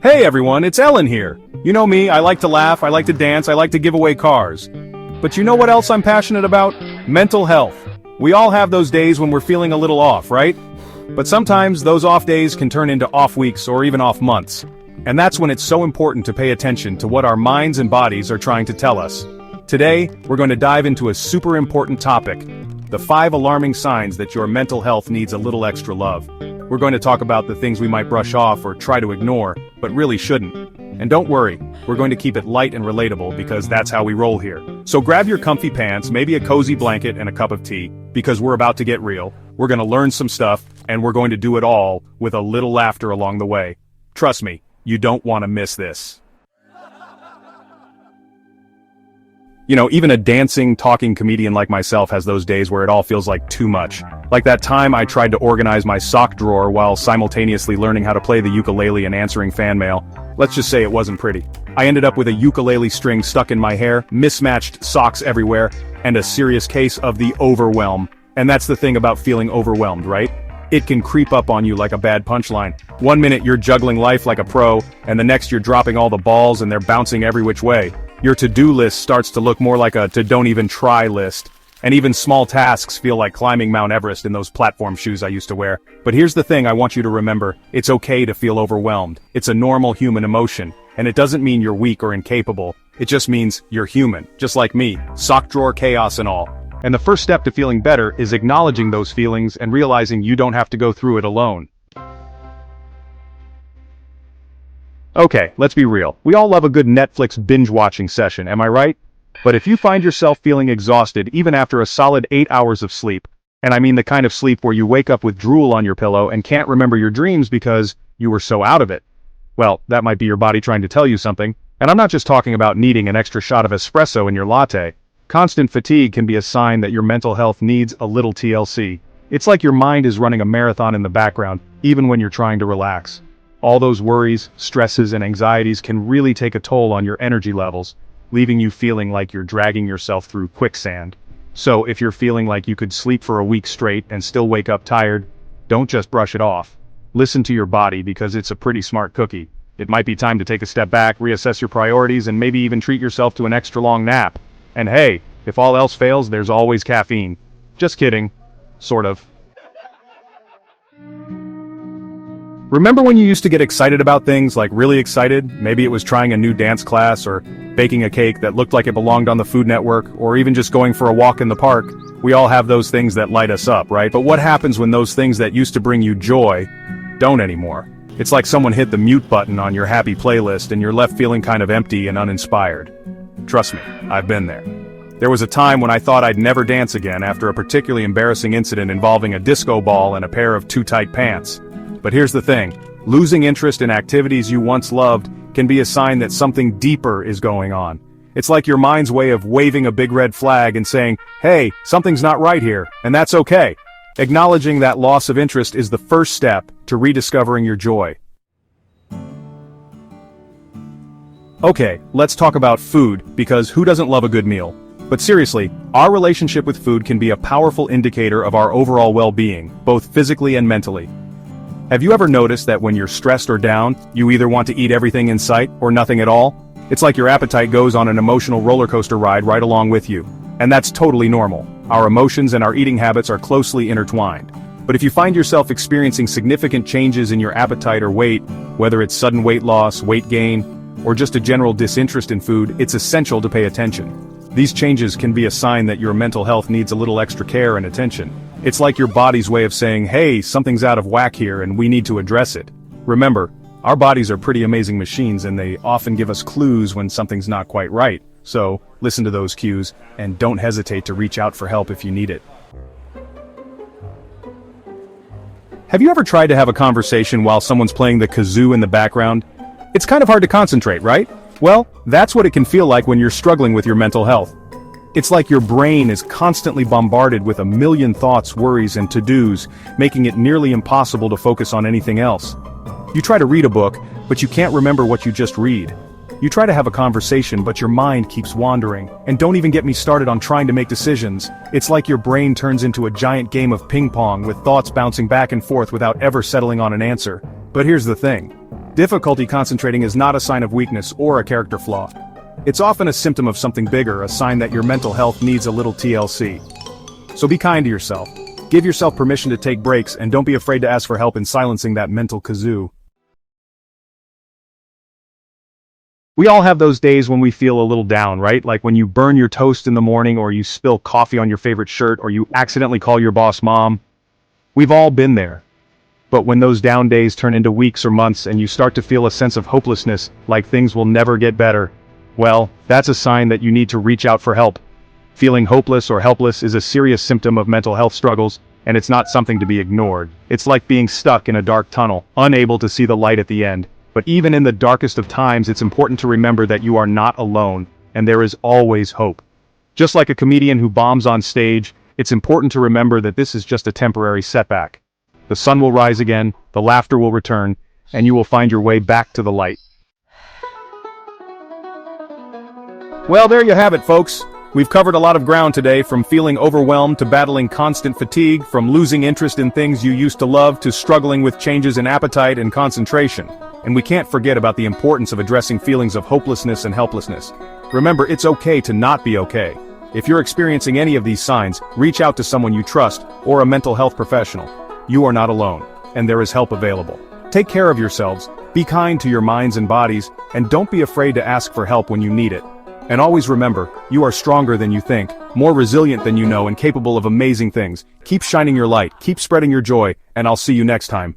Hey everyone, it's Ellen here. You know me, I like to laugh, I like to dance, I like to give away cars. But you know what else I'm passionate about? Mental health. We all have those days when we're feeling a little off, right? But sometimes those off days can turn into off weeks or even off months. And that's when it's so important to pay attention to what our minds and bodies are trying to tell us. Today, we're going to dive into a super important topic: the 5 alarming signs that your mental health needs a little extra love. We're going to talk about the things we might brush off or try to ignore, but really shouldn't. And don't worry, we're going to keep it light and relatable because that's how we roll here. So grab your comfy pants, maybe a cozy blanket and a cup of tea, because we're about to get real. We're going to learn some stuff, and we're going to do it all with a little laughter along the way. Trust me, you don't want to miss this. You know, even a dancing, talking comedian like myself has those days where it all feels like too much. Like that time I tried to organize my sock drawer while simultaneously learning how to play the ukulele and answering fan mail. Let's just say it wasn't pretty. I ended up with a ukulele string stuck in my hair, mismatched socks everywhere, and a serious case of the overwhelm. And that's the thing about feeling overwhelmed, right? It can creep up on you like a bad punchline. One minute you're juggling life like a pro, and the next you're dropping all the balls and they're bouncing every which way. Your to-do list starts to look more like a don't even try list. And even small tasks feel like climbing Mount Everest in those platform shoes I used to wear. But here's the thing I want you to remember: it's okay to feel overwhelmed. It's a normal human emotion. And it doesn't mean you're weak or incapable. It just means you're human, just like me, sock drawer chaos and all. And the first step to feeling better is acknowledging those feelings and realizing you don't have to go through it alone. Okay, let's be real. We all love a good Netflix binge-watching session, am I right? But if you find yourself feeling exhausted even after a solid 8 hours of sleep, and I mean the kind of sleep where you wake up with drool on your pillow and can't remember your dreams because you were so out of it, well, that might be your body trying to tell you something. And I'm not just talking about needing an extra shot of espresso in your latte. Constant fatigue can be a sign that your mental health needs a little TLC. It's like your mind is running a marathon in the background, even when you're trying to relax. All those worries, stresses, and anxieties can really take a toll on your energy levels, leaving you feeling like you're dragging yourself through quicksand. So if you're feeling like you could sleep for a week straight and still wake up tired, don't just brush it off. Listen to your body, because it's a pretty smart cookie. It might be time to take a step back, reassess your priorities, and maybe even treat yourself to an extra long nap. And hey, if all else fails, there's always caffeine. Just kidding. Sort of. Remember when you used to get excited about things, like really excited? Maybe it was trying a new dance class, or baking a cake that looked like it belonged on the Food Network, or even just going for a walk in the park. We all have those things that light us up, right? But what happens when those things that used to bring you joy don't anymore? It's like someone hit the mute button on your happy playlist and you're left feeling kind of empty and uninspired. Trust me, I've been there. There was a time when I thought I'd never dance again after a particularly embarrassing incident involving a disco ball and a pair of too tight pants. But here's the thing: losing interest in activities you once loved can be a sign that something deeper is going on. It's like your mind's way of waving a big red flag and saying, hey, something's not right here, and that's okay. Acknowledging that loss of interest is the first step to rediscovering your joy. Okay, let's talk about food, because who doesn't love a good meal? But seriously, our relationship with food can be a powerful indicator of our overall well-being, both physically and mentally. Have you ever noticed that when you're stressed or down, you either want to eat everything in sight or nothing at all? It's like your appetite goes on an emotional roller coaster ride right along with you. And that's totally normal. Our emotions and our eating habits are closely intertwined. But if you find yourself experiencing significant changes in your appetite or weight, whether it's sudden weight loss, weight gain, or just a general disinterest in food, it's essential to pay attention. These changes can be a sign that your mental health needs a little extra care and attention. It's like your body's way of saying, hey, something's out of whack here and we need to address it. Remember, our bodies are pretty amazing machines, and they often give us clues when something's not quite right. So, listen to those cues, and don't hesitate to reach out for help if you need it. Have you ever tried to have a conversation while someone's playing the kazoo in the background? It's kind of hard to concentrate, right? Well, that's what it can feel like when you're struggling with your mental health. It's like your brain is constantly bombarded with a million thoughts, worries, and to-dos, making it nearly impossible to focus on anything else. You try to read a book, but you can't remember what you just read. You try to have a conversation but your mind keeps wandering. And don't even get me started on trying to make decisions. It's like your brain turns into a giant game of ping pong with thoughts bouncing back and forth without ever settling on an answer. But here's the thing. Difficulty concentrating is not a sign of weakness or a character flaw. It's often a symptom of something bigger, a sign that your mental health needs a little TLC. So be kind to yourself. Give yourself permission to take breaks and don't be afraid to ask for help in silencing that mental kazoo. We all have those days when we feel a little down, right? Like when you burn your toast in the morning, or you spill coffee on your favorite shirt, or you accidentally call your boss mom. We've all been there. But when those down days turn into weeks or months and you start to feel a sense of hopelessness, like things will never get better, well, that's a sign that you need to reach out for help. Feeling hopeless or helpless is a serious symptom of mental health struggles, and it's not something to be ignored. It's like being stuck in a dark tunnel, unable to see the light at the end. But even in the darkest of times, it's important to remember that you are not alone, and there is always hope. Just like a comedian who bombs on stage, it's important to remember that this is just a temporary setback. The sun will rise again, the laughter will return, and you will find your way back to the light. Well, there you have it, folks. We've covered a lot of ground today, from feeling overwhelmed to battling constant fatigue, from losing interest in things you used to love to struggling with changes in appetite and concentration. And we can't forget about the importance of addressing feelings of hopelessness and helplessness. Remember, it's okay to not be okay. If you're experiencing any of these signs, reach out to someone you trust or a mental health professional. You are not alone, and there is help available. Take care of yourselves, be kind to your minds and bodies, and don't be afraid to ask for help when you need it. And always remember, you are stronger than you think, more resilient than you know, and capable of amazing things. Keep shining your light, keep spreading your joy, and I'll see you next time.